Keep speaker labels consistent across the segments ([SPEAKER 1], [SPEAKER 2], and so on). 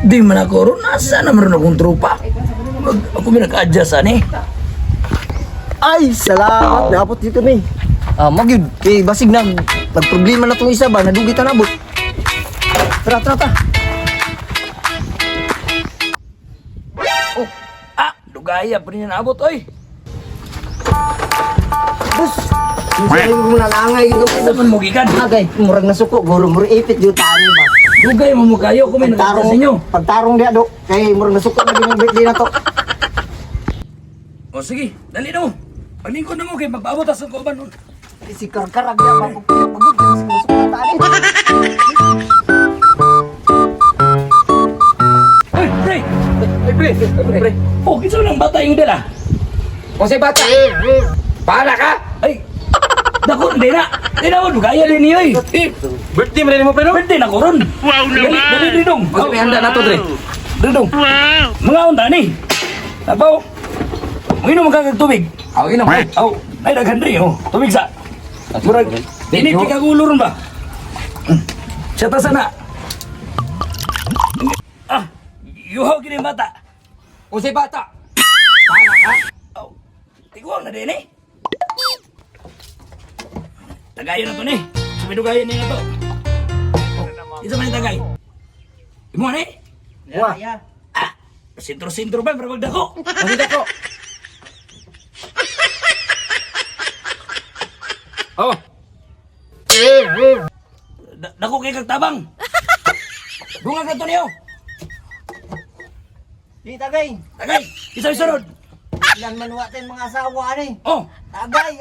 [SPEAKER 1] Di man ako ron. Nasa naman rin akong trupa. Ako may nag-adjust ani.
[SPEAKER 2] Ay, salamat. Napot dito ni. Magyud. Basig nagproblema na itong isa ba? Nadugit na nabot. Tara.
[SPEAKER 1] Oh, dugaya pa rin naabot, oy.
[SPEAKER 2] Bus! Hindi mo nalangay dito.
[SPEAKER 1] Isa man mo gikan.
[SPEAKER 2] Agay, murag nasuko. Murag ipit yung tari ba?
[SPEAKER 1] Dugay mo mo kayo kung may nag-adjust ninyo.
[SPEAKER 2] Pagtarong diya do. Kay murag nasuko na din yung bitli na to.
[SPEAKER 1] O sige, dali na mo. Paglingkod na mo kay magpaabot as ang kauban nun.
[SPEAKER 2] Si karkarag niya ba? Pagod. Nasuko na tari.
[SPEAKER 1] Ay, pre! Oh, kinsa lang bata yung dala?
[SPEAKER 2] O si bata.
[SPEAKER 1] Pahala ka! Ay! Dako, hindi na! Hindi na mo, dugaya din niyo eh!
[SPEAKER 3] Birthday mo rin mo, pero?
[SPEAKER 1] Birthday na ko ron! Wow naman! Dali, dong!
[SPEAKER 3] May handa na to, Dre.
[SPEAKER 1] Dong! Wow! Mga unta ni! Tabaw! Manginom ka kag tubig!
[SPEAKER 3] Ako inom.
[SPEAKER 1] Aw! Ay, daghan rin oh! Tubig sa! Murag, init ka kagulo ron ba? Siya ta sana! Yuhaw gini bata!
[SPEAKER 3] O si bata.
[SPEAKER 1] Pahala ka? Aw! Tiguang na din eh! Tagayon na to ni! Sumidugayan niya na to! Oh, isa man yung tagay! Imo na eh!
[SPEAKER 2] Wah.
[SPEAKER 1] Sintro-sintro ba para magdako?
[SPEAKER 3] Masita ko. Oh.
[SPEAKER 1] Dako kay kag tabang. Dungag na to niyo.
[SPEAKER 2] Di tagay.
[SPEAKER 1] Tagay, isa sunod.
[SPEAKER 2] Ilan manuwatin mga asawa ni.
[SPEAKER 1] Oh,
[SPEAKER 2] Tagay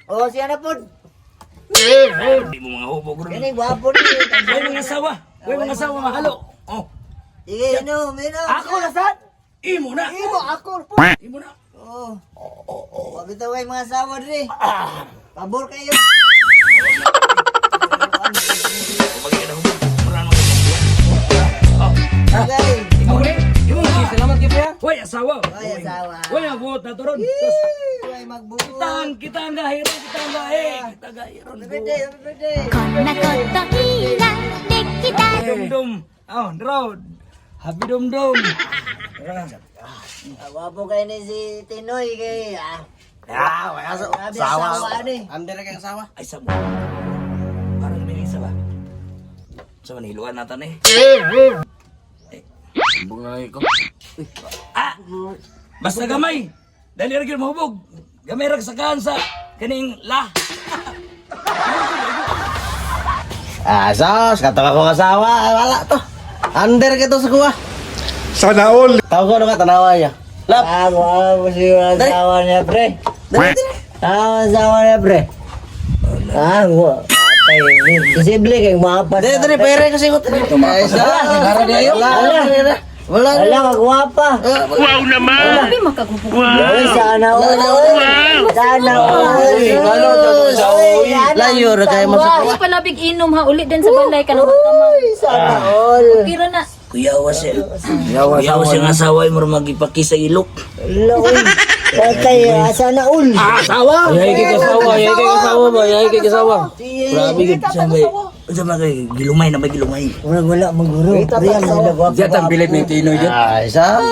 [SPEAKER 2] Oh, siya na po.
[SPEAKER 1] di mo mga hubog ron.
[SPEAKER 2] Kini gwapo ni.
[SPEAKER 1] Way mga asawa, way mga asawa mahalo. Oh,
[SPEAKER 2] Sige, inom.
[SPEAKER 1] ako na sad. Imo na.
[SPEAKER 2] Imo ako.
[SPEAKER 1] Imo na.
[SPEAKER 2] Oh. Wag ito ay mga asawa diri. Pabor kayo.
[SPEAKER 1] Pagiging na hubog. Murang mga Oh,
[SPEAKER 2] Tagay.
[SPEAKER 1] imo na. Imo na.
[SPEAKER 3] Salamat kayo, ya.
[SPEAKER 1] Way asawa.
[SPEAKER 2] Ay, asawa.
[SPEAKER 1] Way ang buot na to ron.
[SPEAKER 2] Ay, magbuo.
[SPEAKER 1] Kita ang gahiro, kita ang gahe. Kita ang gahiro.
[SPEAKER 2] Happy birthday, happy birthday.
[SPEAKER 4] こんなこといいなできた
[SPEAKER 1] Dum-dum. Oh, road. Happy dum-dum.
[SPEAKER 2] Gwapo kayo ni si Tinoy kay
[SPEAKER 3] Wala sa
[SPEAKER 2] Grabe asawa ni.
[SPEAKER 3] Under kang asawa.
[SPEAKER 1] Ay, sabo. Parang may isa ba? Sa maniluan natin eh.
[SPEAKER 3] Bungay ko.
[SPEAKER 1] Basta gamay. Dali rin mahubog. Gamay rin sa kansa. Kaning la.
[SPEAKER 2] Sos, katok ako asawa. Wala to. Under kito sa kuha.
[SPEAKER 5] Sana all.
[SPEAKER 2] Tawag ko ka, tanawa niya. Lap. Ako si asawa niya, pre. Asawa niya, pre. Posible kayong maapa. Dali, pere kasi ko.
[SPEAKER 3] Lara di ayo.
[SPEAKER 2] Wala, magwapa.
[SPEAKER 4] Grabe makagupo
[SPEAKER 2] Sana all. Sana all. Layo na kayo
[SPEAKER 4] Ay palabig inom ha uli din sa balay ka na magtamaw
[SPEAKER 2] Sana all.
[SPEAKER 4] Pira na
[SPEAKER 1] Kuyawa siya. Kuyawa siya ng asawa. Mura magipaki sa ilok.
[SPEAKER 2] Loy. Tatay, sana all.
[SPEAKER 1] Asawa!
[SPEAKER 3] Yay kay kasawa, yay kay kasawa ba? Yay kay kasawa.
[SPEAKER 1] Grabe gid siya may. Sa mga gilumay na may gilumay.
[SPEAKER 2] Wala, maguro. Riyan, nagwapa.
[SPEAKER 3] Diyan ang bilit ng Tinoy diyan.
[SPEAKER 2] Ay, sa?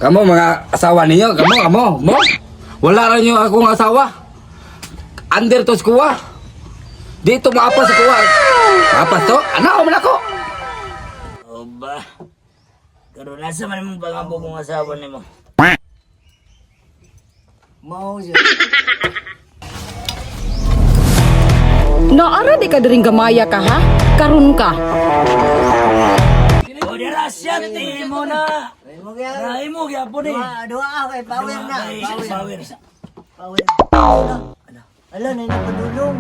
[SPEAKER 3] Kamu mga asawa niyo, kamu. Mo? Wala rin yung akong asawa. Under to sa kuwa. Dito maapas sa kuwa. Maapas to? Ano man ako?
[SPEAKER 1] Oba. Karon nasa man mong bangabo kong asawa nimo.
[SPEAKER 2] Mau siya.
[SPEAKER 6] Naara di ka diring gamaya ka ha? Karun ka.
[SPEAKER 1] O dira siya timo na.
[SPEAKER 2] Mo kaya.
[SPEAKER 1] Rai mo gyapon eh.
[SPEAKER 2] Doa kay power na.
[SPEAKER 1] Power.
[SPEAKER 2] Power. Ala, na napadulong.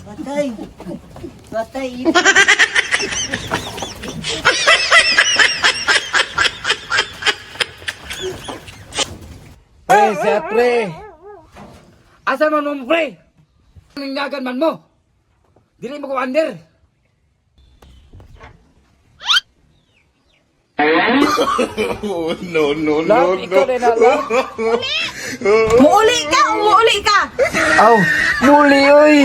[SPEAKER 2] Patay. Patay.
[SPEAKER 3] Pre. Asa man mo, pre? Nangyagan man mo. Dili mo ko under.
[SPEAKER 5] No,
[SPEAKER 3] Love, ikaw din na, love.
[SPEAKER 6] Muuli ka! Umuuli ka!
[SPEAKER 3] Aw, muli oy.